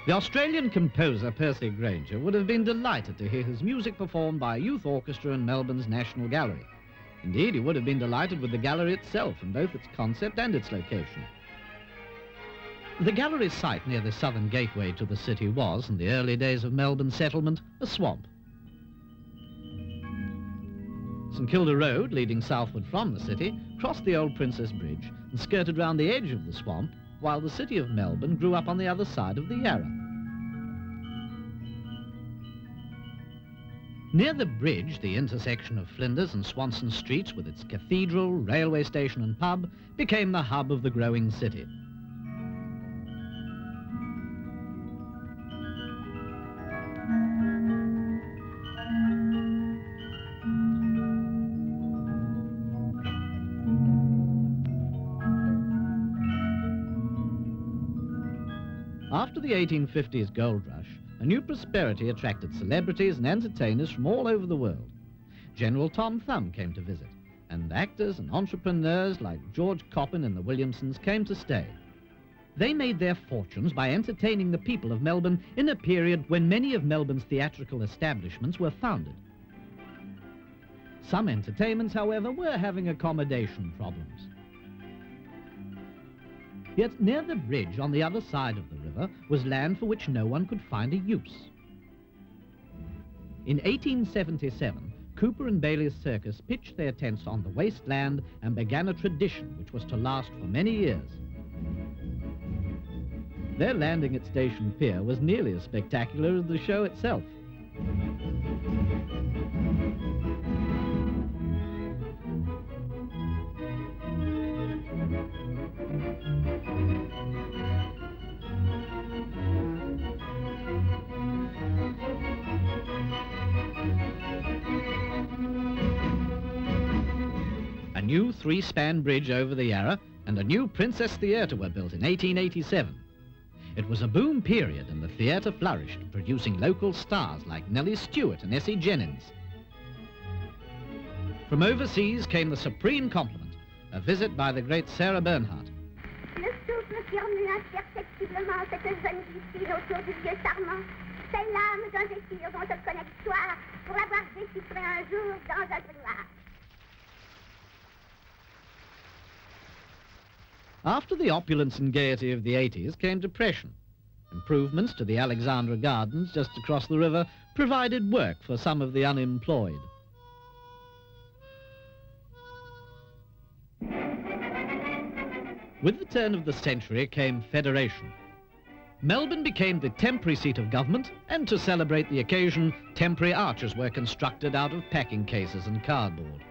The Australian composer Percy Grainger would have been delighted to hear his music performed by a youth orchestra in Melbourne's National Gallery. Indeed, he would have been delighted with the gallery itself in both its concept and its location. The gallery's site near the southern gateway to the city was, in the early days of Melbourne settlement, a swamp. St Kilda Road, leading southward from the city, crossed the old Princess Bridge and skirted round the edge of the swamp, while the city of Melbourne grew up on the other side of the Yarra. Near the bridge, the intersection of Flinders and Swanston Streets with its cathedral, railway station and pub became the hub of the growing city. After the 1850s gold rush, a new prosperity attracted celebrities and entertainers from all over the world. General Tom Thumb came to visit, and actors and entrepreneurs like George Coppin and the Williamsons came to stay. They made their fortunes by entertaining the people of Melbourne in a period when many of Melbourne's theatrical establishments were founded. Some entertainments, however, were having accommodation problems. Yet near the bridge on the other side of the river was land for which no one could find a use. In 1877, Cooper and Bailey's circus pitched their tents on the wasteland and began a tradition which was to last for many years. Their landing at Station Pier was nearly as spectacular as the show itself. A new three-span bridge over the Yarra and a new Princess Theatre were built in 1887. It was a boom period and the theatre flourished, producing local stars like Nellie Stewart and Essie Jennings. From overseas came the supreme compliment, a visit by the great Sarah Bernhardt. Le souffle qui remue imperceptiblement cette jeune fille autour du vieux charmant. C'est l'âme d'un zéphyr dont je connais l'histoire pour l'avoir déchiffré un jour dans un couloir. After the opulence and gaiety of the 80s came depression. Improvements to the Alexandra Gardens just across the river provided work for some of the unemployed. With the turn of the century came federation. Melbourne became the temporary seat of government, and to celebrate the occasion, temporary arches were constructed out of packing cases and cardboard.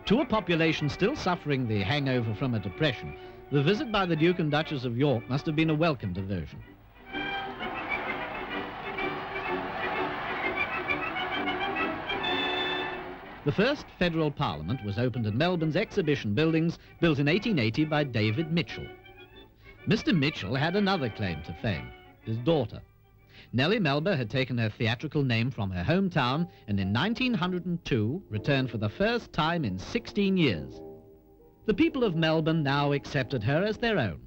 To a population still suffering the hangover from a depression, the visit by the Duke and Duchess of York must have been a welcome diversion. The first federal parliament was opened in Melbourne's exhibition buildings, built in 1880 by David Mitchell. Mr. Mitchell had another claim to fame, his daughter. Nellie Melba had taken her theatrical name from her hometown and in 1902 returned for the first time in 16 years. The people of Melbourne now accepted her as their own.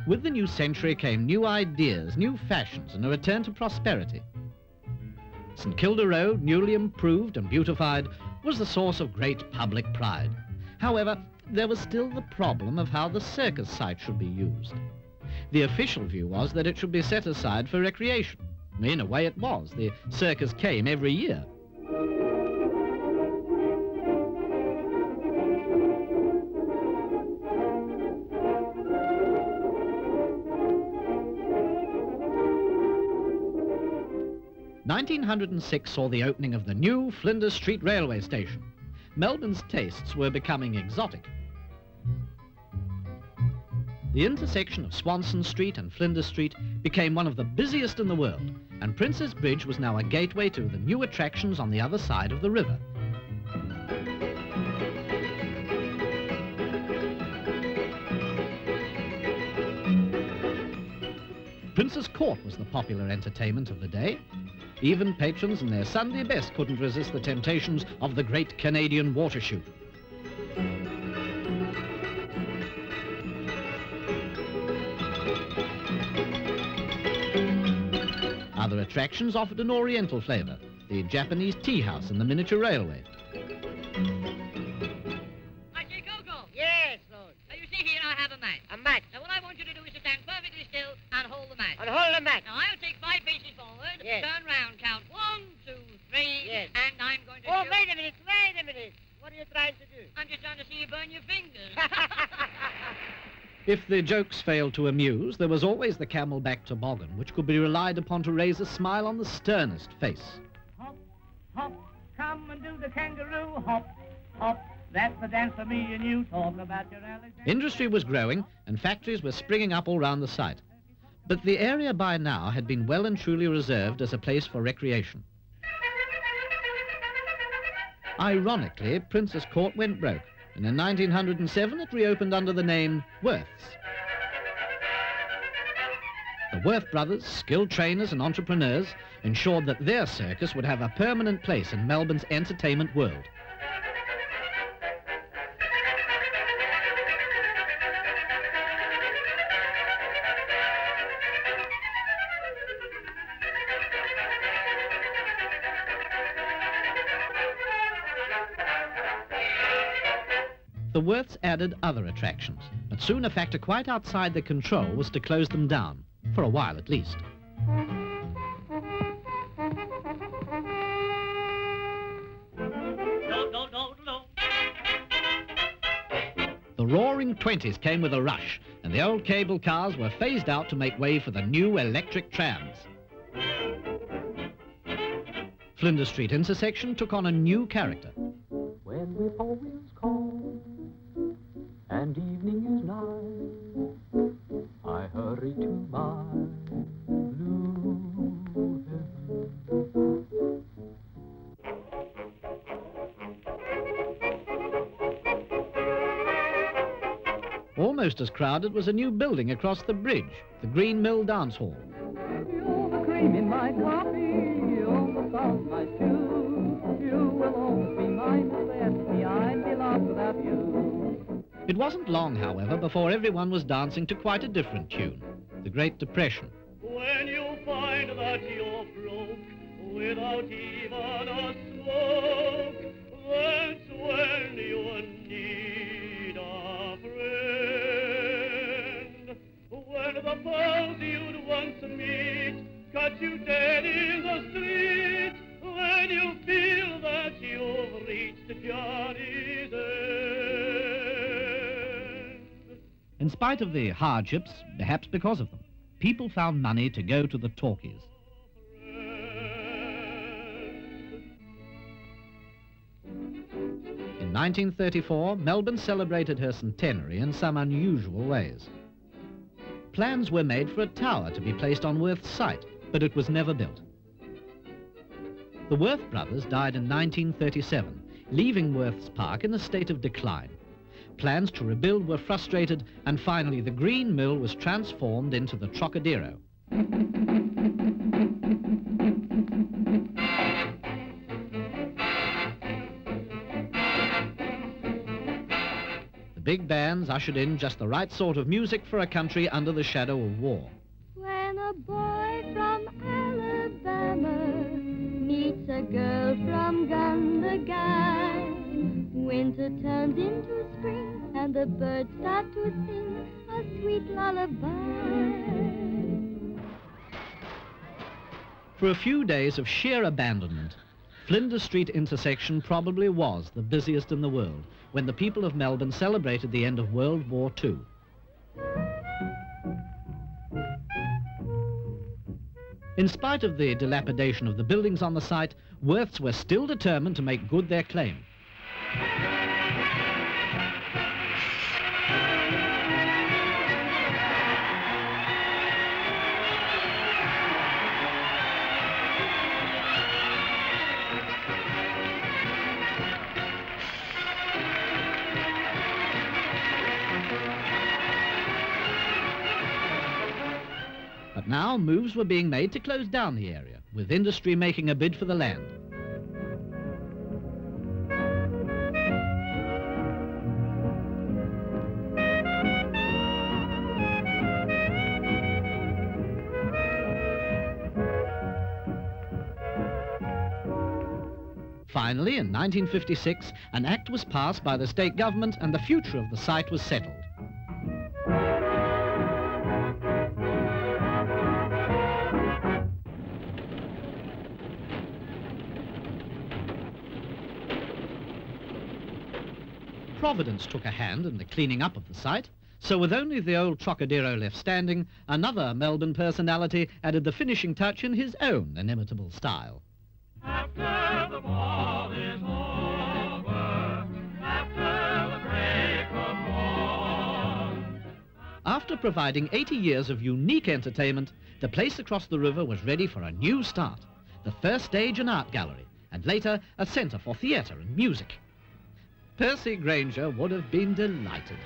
With the new century came new ideas, new fashions, and a return to prosperity. St Kilda Road, newly improved and beautified, was the source of great public pride. However, there was still the problem of how the circus site should be used. The official view was that it should be set aside for recreation. In a way it was. The circus came every year. (1906) saw the opening of the new Flinders Street railway station. Melbourne's tastes were becoming exotic. The intersection of Swanson Street and Flinders Street became one of the busiest in the world, and Prince's Bridge was now a gateway to the new attractions on the other side of the river. Prince's Court was the popular entertainment of the day. Even patrons in their Sunday best couldn't resist the temptations of the great Canadian water shoot. Other attractions offered an oriental flavour, the Japanese tea house and the miniature railway. I say, Coco. Yes, Lord. Now, you see here, I have a match. A match. Now, what I want you to do is to stand perfectly still and hold the match. And hold the match. Now, I'll take 5 paces forward, Yes. turn round, count 1, 2, 3, Yes. and I'm going to Oh, shoot. wait a minute, wait a minute. What are you trying to do? I'm just trying to see you burn your fingers. If the jokes failed to amuse, there was always the camelback toboggan, which could be relied upon to raise a smile on the sternest face. Hop, hop, come and do the kangaroo hop, hop. That's the dance for me and you. Talk about your Alexander. Industry was growing and factories were springing up all round the site. But the area by now had been well and truly reserved as a place for recreation. Ironically, Prince's Court went broke, and in 1907 it reopened under the name Worth's. The Worth brothers, skilled trainers and entrepreneurs, ensured that their circus would have a permanent place in Melbourne's entertainment world. The Worths added other attractions, but soon a factor quite outside their control was to close them down, for a while at least. The roaring 20s came with a rush, and the old cable cars were phased out to make way for the new electric trams. Flinders Street intersection took on a new character. When we four wheels call and evening is nigh, I hurry to my blue heaven. Almost as crowded was a new building across the bridge, the Green Mill Dance Hall. You're the cream in my coffee, you're the salt in my stew. You will always be mine, Bessie, I'd be lost without you. It wasn't long, however, before everyone was dancing to quite a different tune, the Great Depression. When you find that you're broke, without even a smoke, that's when you need a friend. When the foes you'd once meet cut you dead in the street, when you feel that you've reached Johnny's end. In spite of the hardships, perhaps because of them, people found money to go to the talkies. In 1934, Melbourne celebrated her centenary in some unusual ways. Plans were made for a tower to be placed on Worth's site, but it was never built. The Worth brothers died in 1937, leaving Worth's Park in a state of decline. Plans to rebuild were frustrated, and finally the Green Mill was transformed into the Trocadero. The big bands ushered in just the right sort of music for a country under the shadow of war. When a boy from Alabama meets a girl from Gundagai, winter turns into spring and the birds start to sing a sweet lullaby. For a few days of sheer abandonment, Flinders Street intersection probably was the busiest in the world when the people of Melbourne celebrated the end of World War II. In spite of the dilapidation of the buildings on the site, Worths were still determined to make good their claim. Now moves were being made to close down the area, with industry making a bid for the land. Finally, in 1956, an act was passed by the state government and the future of the site was settled. Providence took a hand in the cleaning up of the site, so with only the old Trocadero left standing, another Melbourne personality added the finishing touch in his own inimitable style. After the ball is over, after the break of dawn. After providing 80 years of unique entertainment, the place across the river was ready for a new start. The first stage an art gallery, and later a centre for theatre and music. Percy Granger would have been delighted.